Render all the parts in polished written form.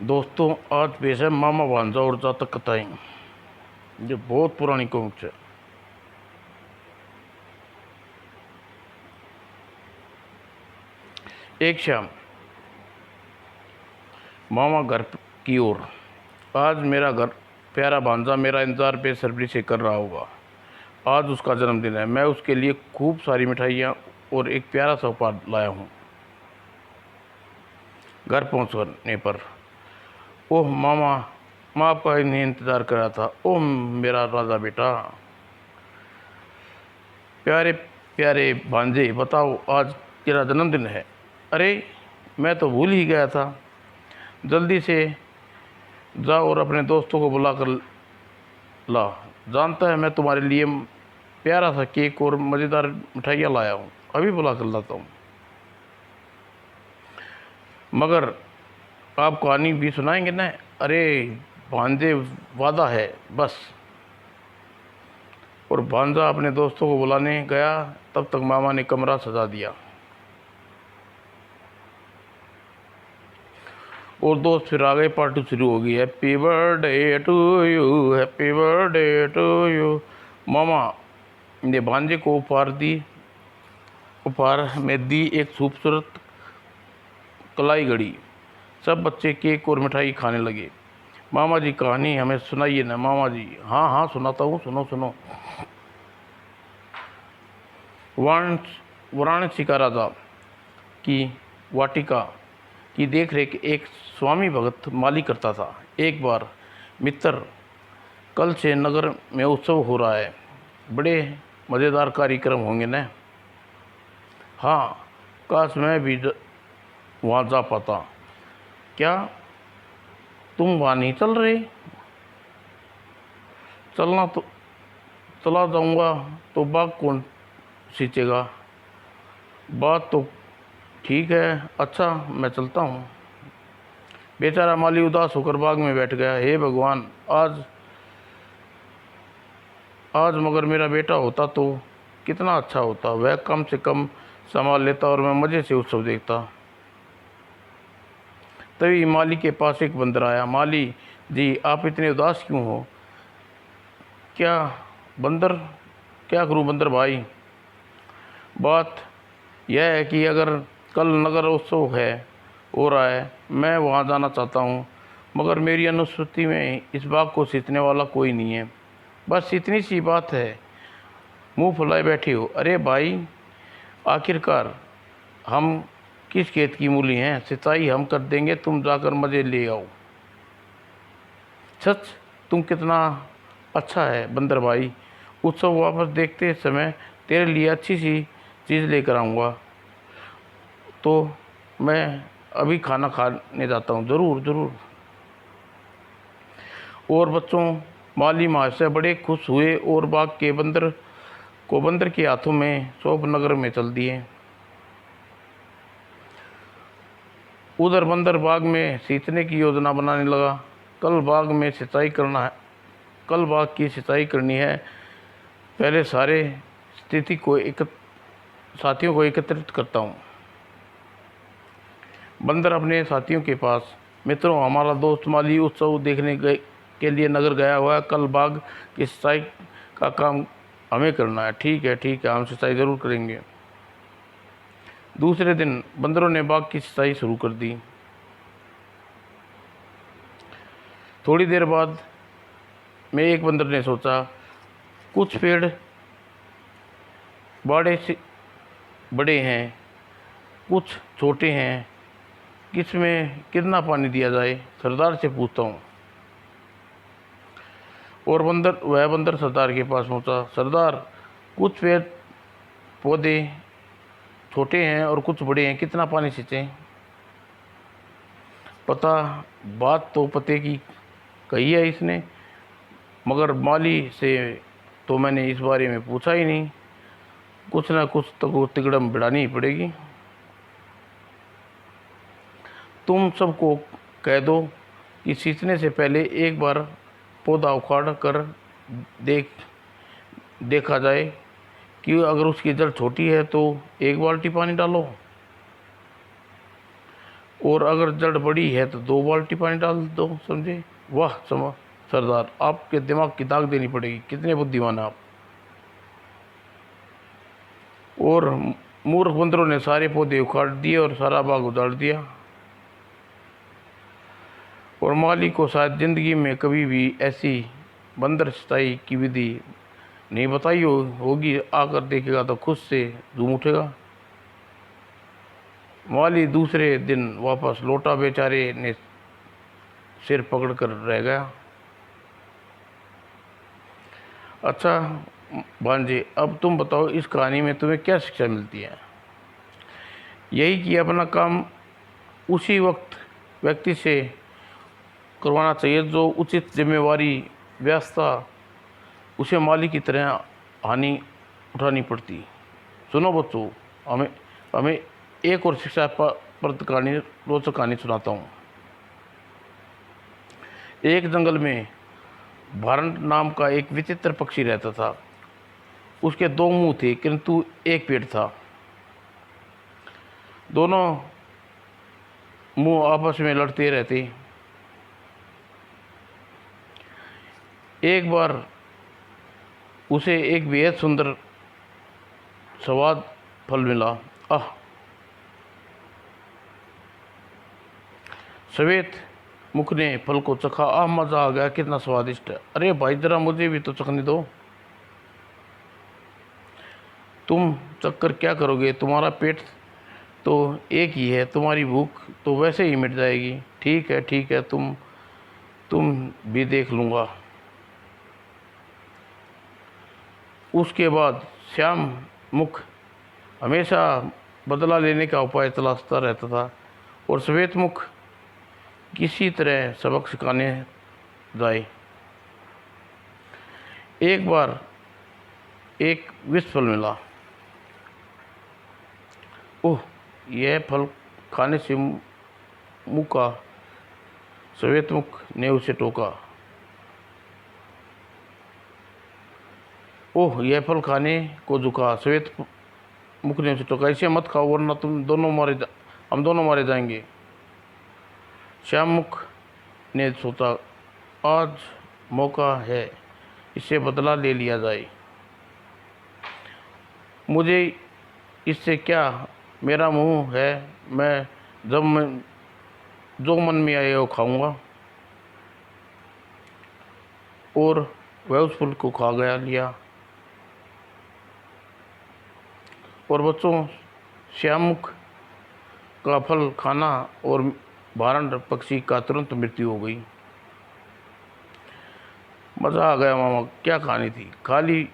दोस्तों, आज पेश है मामा भांजा और जातक कथाएं। ये बहुत पुरानी कॉमिक्स है। एक शाम मामा घर की ओर। आज मेरा घर प्यारा भांजा मेरा इंतज़ार बेसब्री से कर रहा होगा। आज उसका जन्मदिन है। मैं उसके लिए खूब सारी मिठाइयाँ और एक प्यारा सा उपहार लाया हूँ। घर पहुँचने पर, ओह मामा, मैं आपका इन्हें इंतज़ार कर रहा था। ओह मेरा राजा बेटा, प्यारे प्यारे भांजे, बताओ आज तेरा जन्मदिन है। अरे, मैं तो भूल ही गया था। जल्दी से जा और अपने दोस्तों को बुला कर ला। जानता है मैं तुम्हारे लिए प्यारा सा केक और मज़ेदार मिठाइयाँ लाया हूँ। अभी बुला कर लाता हूँ। मगर आप कहानी भी सुनाएंगे ना? अरे भांजे, वादा है बस। और भांजा अपने दोस्तों को बुलाने गया, तब तक मामा ने कमरा सजा दिया और दोस्त फिर आ गए। पार्टी शुरू हो गई। Happy birthday to you, happy birthday to you. मामा ने भांजे को उपहार में दी एक खूबसूरत कलाई घड़ी। सब बच्चे केक और मिठाई खाने लगे। मामा जी, कहानी हमें सुनाइए ना मामा जी। हाँ हाँ, सुनाता हूँ, सुनो सुनो। वाराणसी का राजा की वाटिका की देखरेख एक स्वामी भगत माली करता था। एक बार, मित्र, कल से नगर में उत्सव हो रहा है। बड़े मज़ेदार कार्यक्रम होंगे न? हाँ, काश मैं भी वहाँ जा पाता। क्या तुम वहाँ नहीं चल रहे? चलना तो चला जाऊँगा तो बाग कौन सींचेगा? बात तो ठीक है। अच्छा, मैं चलता हूँ। बेचारा माली उदास होकर बाग में बैठ गया। हे भगवान, आज आज मगर मेरा बेटा होता तो कितना अच्छा होता। वह कम से कम संभाल लेता और मैं मज़े से उत्सव देखता। तभी माली के पास एक बंदर आया। माली जी, आप इतने उदास क्यों हो? क्या बंदर, क्या करूं बंदर भाई? बात यह है कि अगर कल नगर उत्सव हो रहा है, मैं वहां जाना चाहता हूं, मगर मेरी अनुस्मृति में इस बाग को सींचने वाला कोई नहीं है। बस इतनी सी बात है। मुंह फुलाए बैठे हो। अरे भाई, आखिरकार हम किस खेत की मूली हैं? सिंचाई हम कर देंगे, तुम जाकर मज़े ले आओ। सच, तुम कितना अच्छा है बंदर भाई। उत्सव वापस देखते समय तेरे लिए अच्छी सी चीज़ लेकर आऊँगा। तो मैं अभी खाना खाने जाता हूँ। ज़रूर ज़रूर। और बच्चों, माली महाशय बड़े खुश हुए और बाग के बंदर के हाथों में सौंप नगर में चल दिए। उधर बंदर बाग में सींचने की योजना बनाने लगा। कल बाग की सिंचाई करनी है। पहले साथियों को एकत्रित करता हूँ। बंदर अपने साथियों के पास, मित्रों, हमारा दोस्त माली उत्सव देखने के लिए नगर गया हुआ है। कल बाग की सिंचाई का काम हमें करना है। ठीक है ठीक है, हम सिंचाई ज़रूर करेंगे। दूसरे दिन बंदरों ने बाग की सिंचाई शुरू कर दी। थोड़ी देर बाद में एक बंदर ने सोचा, कुछ पेड़ बड़े से बड़े हैं, कुछ छोटे हैं, किसमें कितना पानी दिया जाए? सरदार से पूछता हूँ। और वह बंदर सरदार के पास पहुँचा। सरदार, कुछ पेड़ पौधे छोटे हैं और कुछ बड़े हैं, कितना पानी सींचें? बात तो पते की कही है इसने, मगर माली से तो मैंने इस बारे में पूछा ही नहीं। कुछ ना कुछ तो तिकड़म बिड़ानी ही पड़ेगी। तुम सबको कह दो कि सींचने से पहले एक बार पौधा उखाड़ कर देखा जाए कि अगर उसकी जड़ छोटी है तो एक बाल्टी पानी डालो और अगर जड़ बड़ी है तो 2 बाल्टी पानी डाल दो, समझे? वाह सरदार, आपके दिमाग की दाग देनी पड़ेगी, कितने बुद्धिमान हैं आप। और मूर्ख बंदरों ने सारे पौधे उखाड़ दिए और सारा बाग उजाड़ दिया। और माली को शायद जिंदगी में कभी भी ऐसी बंदर सिंचाई की विधि नहीं बताई होगी। आकर देखेगा तो खुद से झूम उठेगा। माली दूसरे दिन वापस लौटा, बेचारे ने सिर पकड़ कर रह गया। अच्छा भांजे, अब तुम बताओ, इस कहानी में तुम्हें क्या शिक्षा मिलती है? यही कि अपना काम उसी वक्त व्यक्ति से करवाना चाहिए जो उचित जिम्मेवारी व्यवस्था उसे माली की तरह हानि उठानी पड़ती। सुनो बच्चों, हमें हमें एक और शिक्षाप्रद कहानी, रोचक कहानी सुनाता हूँ। एक जंगल में भारत नाम का एक विचित्र पक्षी रहता था। उसके 2 मुंह थे किंतु एक पेट था। दोनों मुंह आपस में लड़ते रहते। एक बार उसे एक बेहद सुंदर स्वाद फल मिला। आह, श्वेत मुख ने फल को चखा। आह, मज़ा आ गया, कितना स्वादिष्ट है। अरे भाई, जरा मुझे भी तो चखने दो। तुम चखकर क्या करोगे? तुम्हारा पेट तो एक ही है, तुम्हारी भूख तो वैसे ही मिट जाएगी। ठीक है, तुम भी देख लूँगा। उसके बाद श्याम मुख हमेशा बदला लेने का उपाय तलाशता रहता था और श्वेत मुख किसी तरह सबक सिखाने जाए। एक बार एक विष फल मिला। ओह, यह फल खाने से मुँह का। श्वेत मुख ने उसे टोका। ओह, यह फल खाने को झुका। श्वेत मुख ने उसे टोका। इसे मत खाओ वरना हम दोनों मारे जाएंगे। श्याम मुख ने सोचा, आज मौका है, इससे बदला ले लिया जाए। मुझे इससे क्या, मेरा मुंह है, मैं जो मन में आए वो खाऊंगा। और वह उस फल को खा लिया। और बच्चों, श्यामुख का फल खाना और भारंड पक्षी का तुरंत मृत्यु हो गई। मज़ा आ गया मामा, क्या कहानी थी। खाली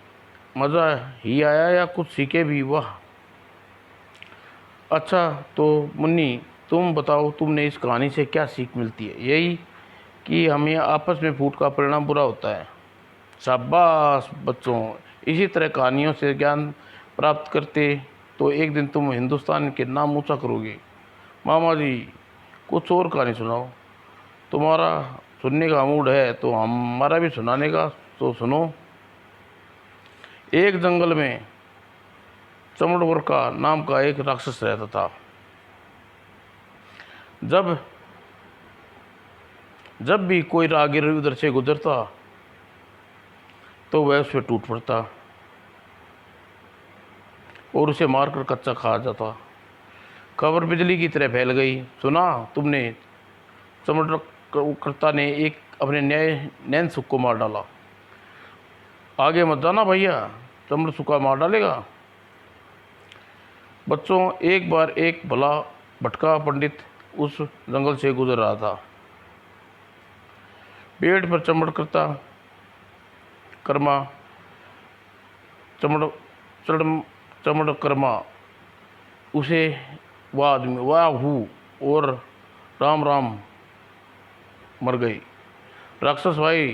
मज़ा ही आया या कुछ सीखे भी? वाह। अच्छा तो मुन्नी, तुम बताओ, तुमने इस कहानी से क्या सीख मिलती है? यही कि हमें आपस में फूट का परिणाम बुरा होता है। शाबाश बच्चों, इसी तरह कहानियों से ज्ञान प्राप्त करते तो एक दिन तुम हिंदुस्तान के नाम ऊंचा करोगे। मामा जी, कुछ और कहानी सुनाओ। तुम्हारा सुनने का मूड है तो हमारा भी सुनाने का, तो सुनो। एक जंगल में चमड़वरका नाम का एक राक्षस रहता था। जब भी कोई राहगीर उधर से गुजरता तो वह उस पर टूट पड़ता और उसे मारकर कच्चा खा जाता। खबर बिजली की तरह फैल गई। सुना तुमने, चमड़कर्ता ने एक अपने नैन सुख को मार डाला। आगे मत जाना भैया, चमड़ सुखा मार डालेगा। बच्चों, एक बार एक भला भटका पंडित उस जंगल से गुजर रहा था। पेड़ पर चमड़कर्मा उसे वह आदमी वाहू और राम राम मर गई। राक्षस भाई,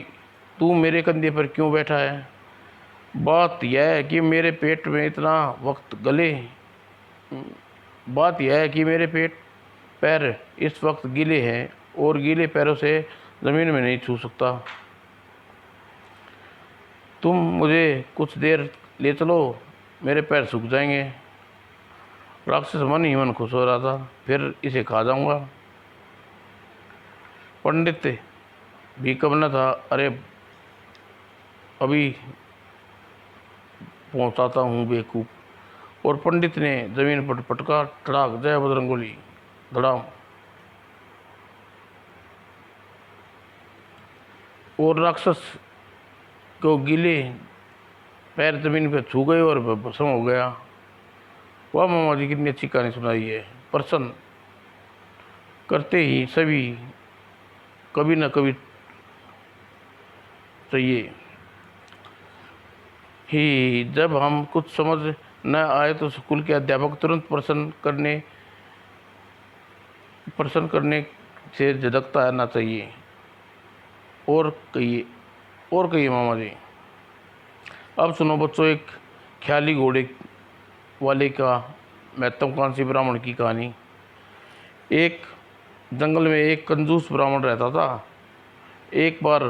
तू मेरे कंधे पर क्यों बैठा है? बात यह है कि मेरे पेट पैर इस वक्त गीले हैं और गीले पैरों से ज़मीन में नहीं छू सकता। तुम मुझे कुछ देर ले चलो, मेरे पैर सूख जाएंगे। राक्षस मन ही मन खुश हो रहा था, फिर इसे खा जाऊंगा। पंडित भी कब न था, अरे अभी पहुंचाता हूँ बेवकूफ़। और पंडित ने जमीन पर पटका, टड़ाक, जय बजरंगबली, धड़ाम। और राक्षस को गीले पैर जमीन पर छू गए और भस्म हो गया। वाह मामा जी, कितनी अच्छी कहानी सुनाई है। प्रसन्न करते ही सभी कभी न कभी चाहिए ही। जब हम कुछ समझ न आए तो स्कूल के अध्यापक तुरंत प्रश्न करने से झिझकता ना चाहिए। और कहिए मामा जी। अब सुनो बच्चों, एक ख्याली घोड़े वाले का महत्वाकांक्षी ब्राह्मण की कहानी। एक जंगल में एक कंजूस ब्राह्मण रहता था। एक बार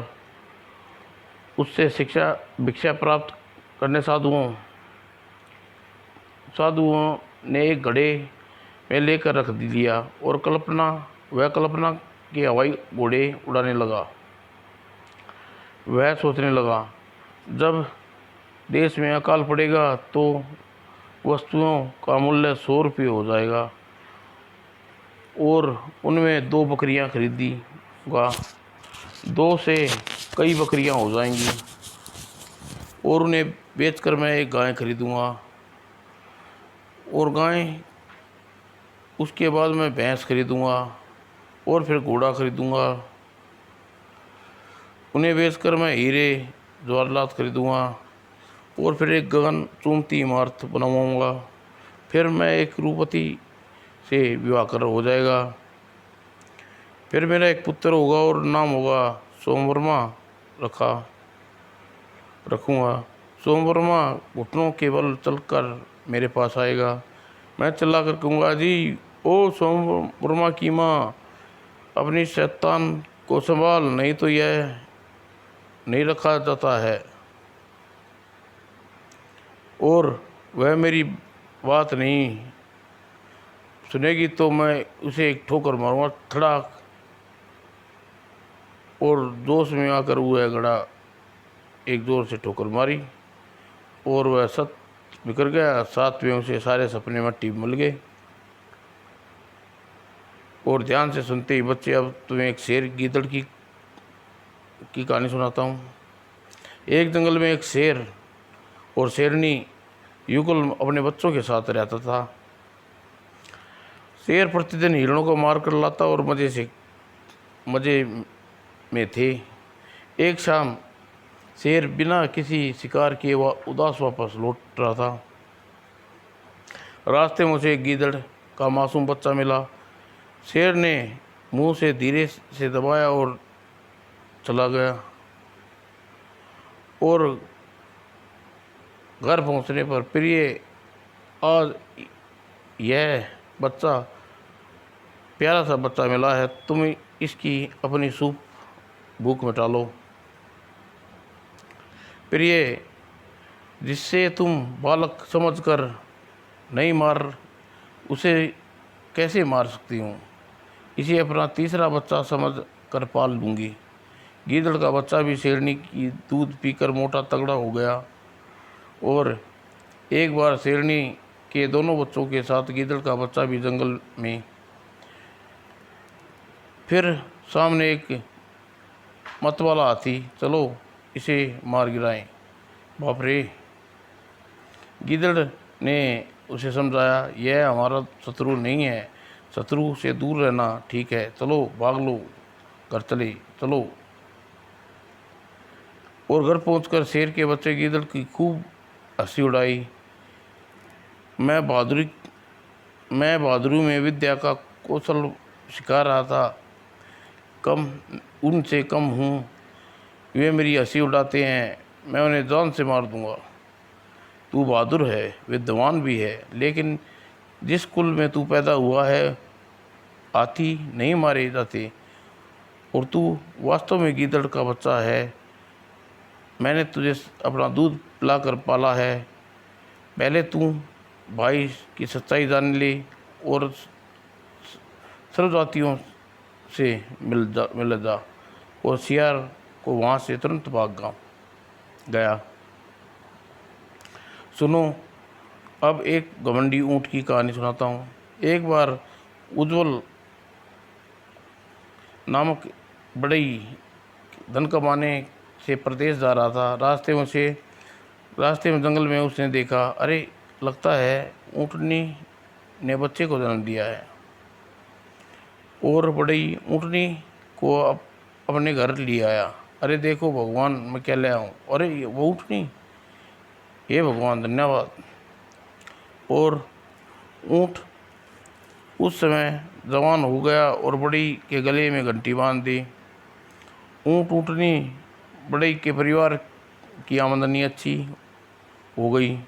उससे भिक्षा प्राप्त करने साधुओं ने एक घड़े में लेकर रख दिया और कल्पना के हवाई घोड़े उड़ाने लगा। वह सोचने लगा, जब देश में अकाल पड़ेगा तो वस्तुओं का मूल्य 100 रुपये हो जाएगा और उनमें 2 बकरियां खरीदूंगा। 2 से कई बकरियां हो जाएंगी और उन्हें बेचकर मैं एक गाय खरीदूंगा और उसके बाद मैं भैंस खरीदूंगा और फिर घोड़ा खरीदूंगा। उन्हें बेचकर मैं हीरे जवाहरात खरीदूंगा और फिर एक गगन चूमती इमारत बनवाऊंगा। फिर मैं एक रूपवती से विवाह हो जाएगा। फिर मेरा एक पुत्र होगा और नाम होगा सोमवर्मा रखूँगा। सोमवर्मा घुटनों के बल चलकर मेरे पास आएगा। मैं चिल्ला कर कहूँगा, जी ओ सोमवर्मा की माँ, अपनी शैतान को संभाल, नहीं तो यह नहीं रखा जाता है। और वह मेरी बात नहीं सुनेगी तो मैं उसे एक ठोकर मारूंगा, धड़ाक। और जोश में आकर वह घड़ा एक जोर से ठोकर मारी और वह सत बिखर गया। साथ में उसे सारे सपने मट्टी में मिल गए। और ध्यान से सुनते ही बच्चे, अब तुम्हें एक शेर गीदड़ की कहानी सुनाता हूँ। एक जंगल में एक शेर और शेरनी युगल अपने बच्चों के साथ रहता था। शेर प्रतिदिन हिरणों को मार कर लाता और मज़े में थे। एक शाम शेर बिना किसी शिकार किए उदास वापस लौट रहा था। रास्ते में उसे एक गीदड़ का मासूम बच्चा मिला। शेर ने मुंह से धीरे से दबाया और चला गया। और घर पहुंचने पर, प्रिय, आज यह बच्चा प्यारा सा बच्चा मिला है, तुम इसकी अपनी सूप भूख मिटा लो। प्रिय, जिससे तुम बालक समझकर नहीं उसे कैसे मार सकती हूँ? इसे अपना तीसरा बच्चा समझ कर पाल लूँगी। गीदड़ का बच्चा भी शेरनी की दूध पीकर मोटा तगड़ा हो गया। और एक बार शेरनी के दोनों बच्चों के साथ गीदड़ का बच्चा भी जंगल में। फिर सामने एक मतवाला हाथी, चलो इसे मार गिराएं। बाप रे! गीदड़ ने उसे समझाया, यह हमारा शत्रु नहीं है, शत्रु से दूर रहना ठीक है, चलो भाग लो, घर चले चलो। और घर पहुंचकर शेर के बच्चे गीदड़ की खूब हंसी उड़ाई। मैं बहादुरी में विद्या का कौशल सिखा रहा था, उनसे कम हूँ। वे मेरी हंसी उड़ाते हैं, मैं उन्हें जान से मार दूंगा। तू बहादुर है, विद्वान भी है, लेकिन जिस कुल में तू पैदा हुआ है हाथी नहीं मारे जाते और तू वास्तव में गीदड़ का बच्चा है। मैंने तुझे अपना दूध पिलाकर पाला है। पहले तू भाई की सच्चाई जान ले और सर्व जातियों से मिल जा। और सियार को वहाँ से तुरंत भाग गया। सुनो, अब एक घमंडी ऊँट की कहानी सुनाता हूँ। एक बार उज्ज्वल नामक बड़े ही धन कमाने से प्रदेश जा रहा था। रास्ते में जंगल में उसने देखा, अरे लगता है ऊँटनी ने बच्चे को जन्म दिया है। और बड़ी ऊँटनी को अपने घर ले आया। अरे देखो भगवान, मैं क्या ले आऊँ। अरे वो ऊँटनी, हे भगवान धन्यवाद। और ऊँट उस समय जवान हो गया और बड़ी के गले में घंटी बांध दी। ऊँटनी बड़ी के परिवार की आमदनी अच्छी हो गई।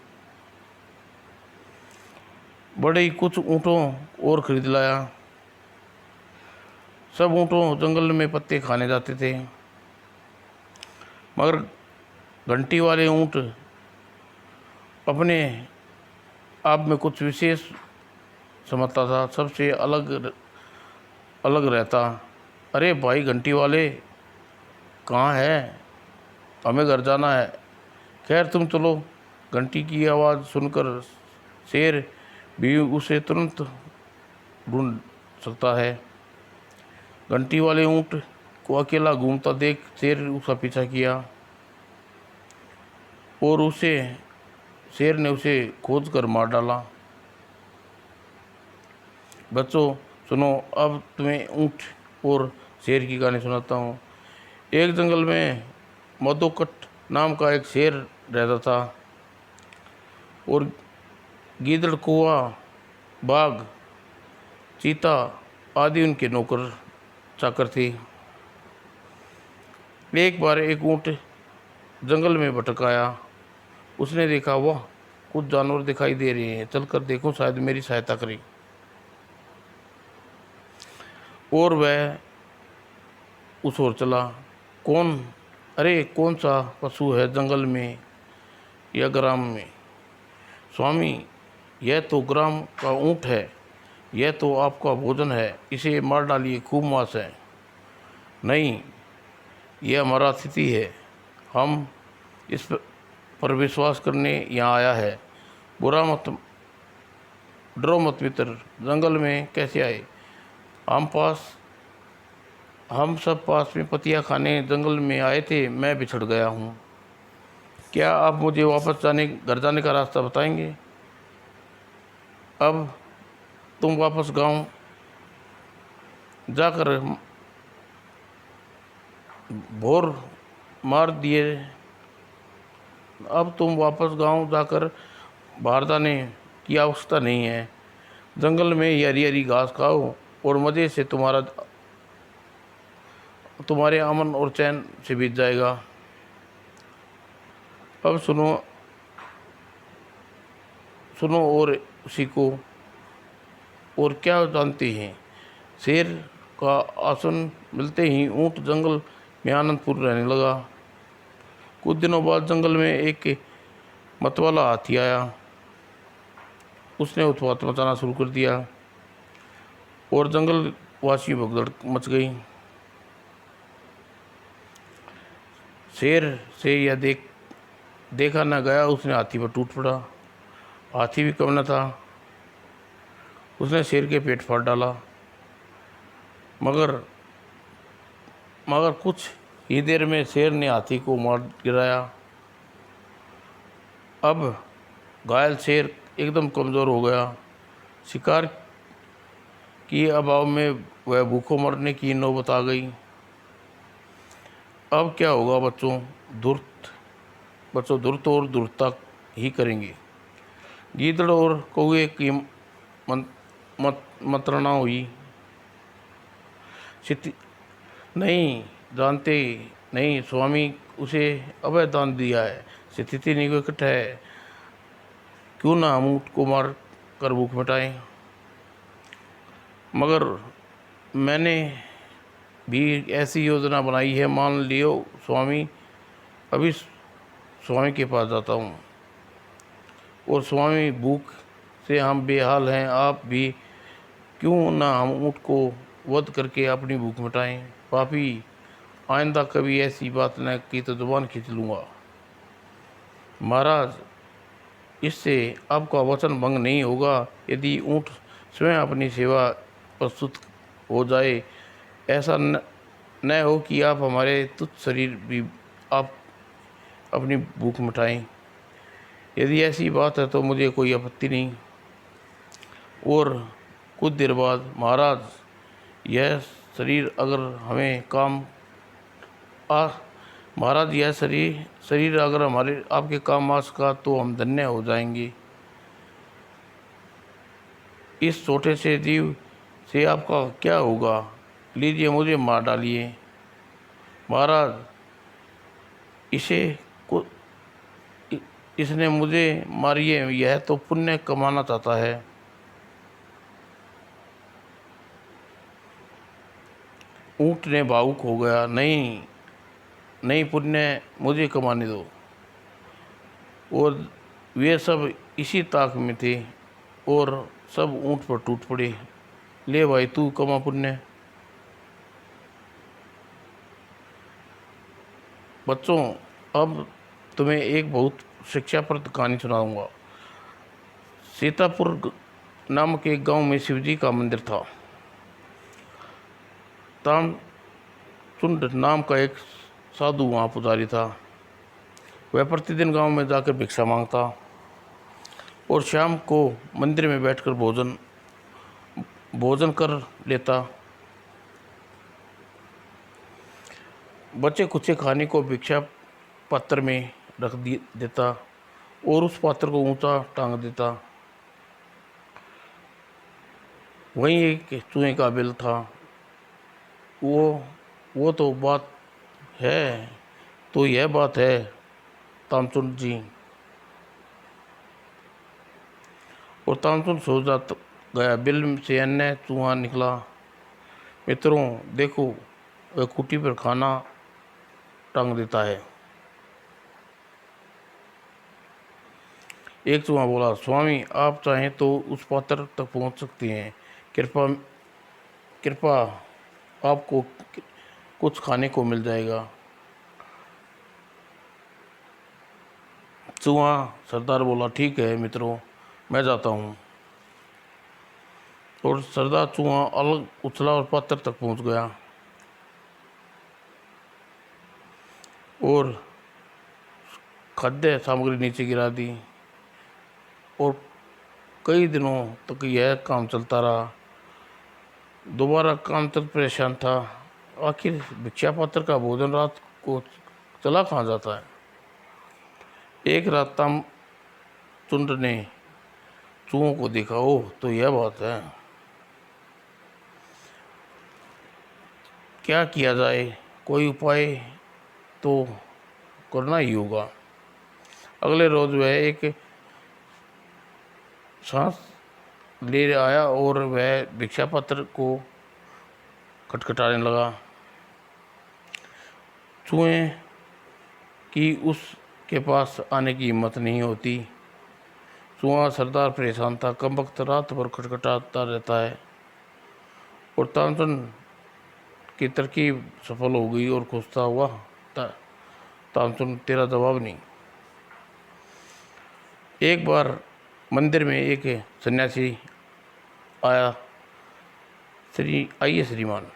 बड़े कुछ ऊँटों और खरीद लाया। सब ऊँटों जंगल में पत्ते खाने जाते थे, मगर घंटी वाले ऊँट अपने आप में कुछ विशेष समझता था, सबसे अलग रहता। अरे भाई घंटी वाले, कहाँ है, हमें घर जाना है। खैर तुम चलो। घंटी की आवाज़ सुनकर शेर भी उसे तुरंत ढूंढ सकता है। घंटी वाले ऊँट को अकेला घूमता देख शेर उसका पीछा किया और शेर ने उसे खोद कर मार डाला। बच्चों सुनो, अब तुम्हें ऊँट और शेर की कहानी सुनाता हूँ। एक जंगल में मधुकट नाम का एक शेर रहता था और गीदड़, कौवा, बाघ, चीता आदि उनके नौकर चाकर थे। एक बार एक ऊँट जंगल में भटक आया। उसने देखा, वाह कुछ जानवर दिखाई दे रहे हैं, चलकर देखो शायद मेरी सहायता करें। और वह उस ओर चला। अरे कौन सा पशु है जंगल में या ग्राम में? स्वामी, यह तो ग्राम का ऊँट है, यह तो आपका भोजन है, इसे मार डालिए, खूब मांस है। नहीं, यह हमारा अतिथि है, हम इस पर विश्वास करने यहाँ आया है। बुरा मत डरो मत मित्र, जंगल में कैसे आए? हम सब पास में पतिया खाने जंगल में आए थे, मैं बिछड़ गया हूँ। क्या आप मुझे वापस घर जाने का रास्ता बताएंगे? अब तुम वापस गांव जाकर भोर मार दिए। अब तुम वापस गांव जाकर बाहर जाने की आवश्यकता नहीं है। जंगल में हरी हरी घास खाओ और मज़े से तुम्हारे अमन और चैन से बीत जाएगा। अब सुनो और सीखो। और क्या जानते हैं, शेर का आसन मिलते ही ऊँट जंगल में आनंदपूर्ण रहने लगा। कुछ दिनों बाद जंगल में एक मतवाला हाथी आया। उसने उत्पात मचाना शुरू कर दिया और जंगल वासियों भगदड़ मच गई। शेर से यह देखा न गया, उसने हाथी पर टूट पड़ा। हाथी भी कम न था, उसने शेर के पेट फाड़ डाला। मगर कुछ ही देर में शेर ने हाथी को मार गिराया। अब घायल शेर एकदम कमज़ोर हो गया। शिकार के अभाव में वह भूखों मरने की नौबत आ गई। अब क्या होगा बच्चों? धूर्त और धूर्तता ही करेंगे। गीदड़ और कौवे की मंत्रणा हुई। नहीं जानते नहीं स्वामी, उसे अभय दान दिया है, स्थिति निकट है, क्यों ना हम ऊँट को मार कर भूख मिटाएं। मगर मैंने भी ऐसी योजना बनाई है, मान लियो स्वामी। अभी स्वामी के पास जाता हूँ। और स्वामी, भूख से हम बेहाल हैं, आप भी क्यों ना हम ऊँट को वध करके अपनी भूख मिटाएं। पापी, आइंदा कभी ऐसी बात न की तो जुबान खींच लूँगा। महाराज, इससे आपका वचन भंग नहीं होगा। यदि ऊँट स्वयं अपनी सेवा प्रस्तुत हो जाए, ऐसा न हो कि आप हमारे तुच्छ शरीर भी आप अपनी भूख मिटाएं। यदि ऐसी बात है तो मुझे कोई आपत्ति नहीं। और कुछ देर बाद, महाराज, यह शरीर अगर हमें काम आ महाराज, यह शरीर अगर हमारे आपके काम आ सका तो हम धन्य हो जाएंगे। इस छोटे से जीव से आपका क्या होगा? लीजिए, मुझे मार डालिए। महाराज, इसे को इसने मुझे मारिए, यह तो पुण्य कमाना चाहता है। ऊँट ने भावुक हो गया, नहीं नहीं, पुण्य मुझे कमाने दो। और वे सब इसी ताक में थे और सब ऊँट पर टूट पड़े। ले भाई, तू कमा पुण्य। बच्चों, अब तुम्हें एक बहुत शिक्षाप्रद कहानी सुनाऊंगा। सीतापुर नामक एक गांव में शिवजी का मंदिर था। तामचुंड नाम का एक साधु वहाँ पुजारी था। वह प्रतिदिन गांव में जाकर भिक्षा मांगता और शाम को मंदिर में बैठकर भोजन कर लेता। बचे कुचे खाने को भिक्षा पात्र में रख देता और उस पात्र को ऊंचा टांग देता। वहीं एक चूहे का बिल था। वो तो बात है, तो यह बात है तामचुंड जी। और तामचुंड सो जाता गया। बिल से अन्य चूहा निकला। मित्रों, देखो, वह खूंटी पर खाना टांग देता है। एक चूहा बोला, स्वामी, आप चाहें तो उस पात्र तक पहुंच सकते हैं। कृपा आपको कुछ खाने को मिल जाएगा। चूहा सरदार बोला, ठीक है मित्रों, मैं जाता हूँ। और सरदार चूहा अलग उछला और पात्र तक पहुँच गया और खाद्य सामग्री नीचे गिरा दी। और कई दिनों तक यह काम चलता रहा। दोबारा काम तक परेशान था। आखिर भिक्षा पात्र का भोजन रात को चला कहाँ जाता है। एक रात तामचुंड ने चूहों को देखा। ओह, तो यह बात है, क्या किया जाए? कोई उपाय तो करना ही होगा। अगले रोज वह एक सांस ले आया और वह भिक्षा पात्र को खटखटाने लगा। चूहे की उसके पास आने की हिम्मत नहीं होती। चूहा सरदार परेशान था। कम वक्त रात भर खटखटाता रहता है। और तामचुंड की तरकीब सफल हो गई और खुश था। हुआ तामचुंड, तेरा जवाब नहीं। एक बार मंदिर में एक सन्यासी आया। आइए श्रीमान।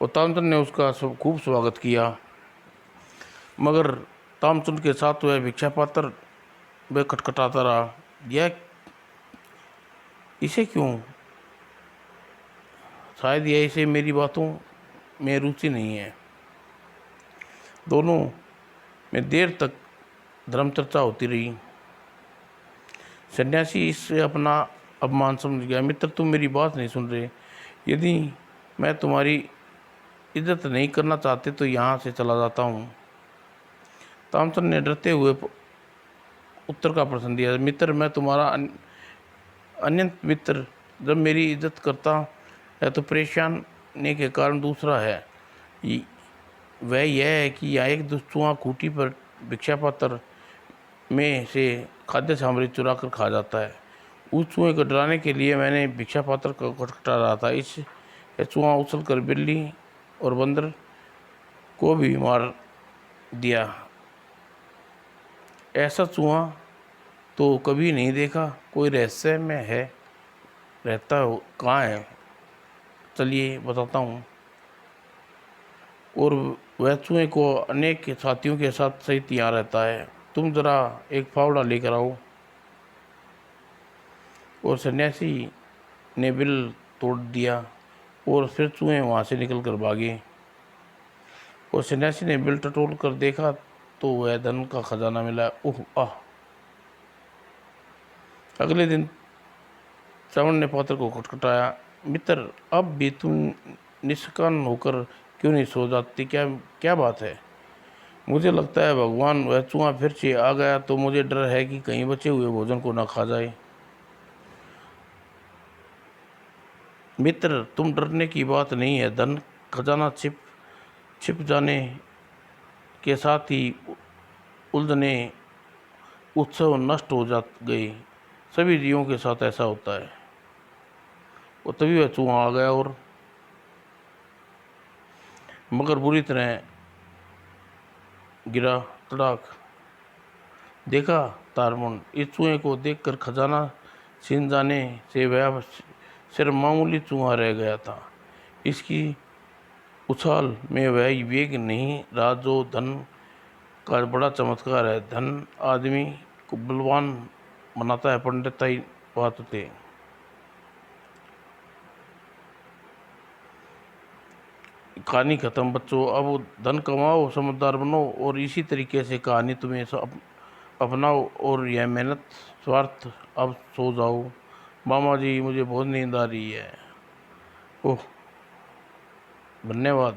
और तामचुंड ने उसका खूब स्वागत किया। मगर तामचुंड के साथ वह भिक्षा पात्र वह खटखटाता रहा। यह इसे क्यों? शायद यह इसे मेरी बातों में रुचि नहीं है। दोनों में देर तक धर्म चर्चा होती रही। सन्यासी इससे अपना अपमान समझ गया। मित्र, तुम मेरी बात नहीं सुन रहे। यदि मैं तुम्हारी इज्जत नहीं करना चाहते तो यहाँ से चला जाता हूँ। तामचुंड ने डरते हुए उत्तर का प्रश्न दिया, मित्र, मैं तुम्हारा अनंत मित्र। जब मेरी इज्जत करता है तो परेशानी के कारण दूसरा है। वह यह है कि यहाँ एक चूहा खूंटी पर भिक्षा पात्र में से खाद्य सामग्री चुरा कर खा जाता है। उस चूहे को डराने के लिए मैंने भिक्षा पात्र को खटखटा रहा था। यह चूहा उछल कर बिल्ली और बंदर को भी मार दिया। ऐसा चूहा तो कभी नहीं देखा, कोई रहस्य में है, रहता हो कहाँ है, चलिए बताता हूँ। और वह चूहे को अनेक साथियों के साथ सहित यहाँ रहता है। तुम जरा एक फावड़ा लेकर आओ। और सन्यासी ने बिल तोड़ दिया और फिर चूहे वहाँ से निकल कर भागे। और सन्यासी ने बिल टटोल कर देखा तो वह धन का खजाना मिला। ओह आह! अगले दिन श्रवण ने पात्र को खटखटाया। मित्र, अब भी तुम निष्काम होकर क्यों नहीं सो जाती? क्या क्या बात है? मुझे लगता है भगवान वह चूहा फिर से आ गया, तो मुझे डर है कि कहीं बचे हुए भोजन को न खा जाए। मित्र, तुम डरने की बात नहीं है। धन खजाना छिप छिप जाने के साथ ही उलझने उत्सव नष्ट हो जा गई। सभी जीवों के साथ ऐसा होता है। और तभी वह चूहा आ गया और मगर बुरी तरह गिरा। तड़ाक! देखा तारमुंड, इस चूहे को देखकर खजाना छिन जाने से वह सिर्फ मामूली चूहा रह गया था। इसकी उछाल में वह वेग नहीं रहा जो धन का बड़ा चमत्कार है। धन आदमी को बलवान बनाता है, पंडिताई बात थे। कहानी खत्म बच्चों। अब धन कमाओ, समझदार बनो और इसी तरीके से कहानी तुम्हें अपनाओ और यह मेहनत स्वार्थ। अब सो जाओ। मामा जी, मुझे बहुत नींद आ रही है। ओह, धन्यवाद।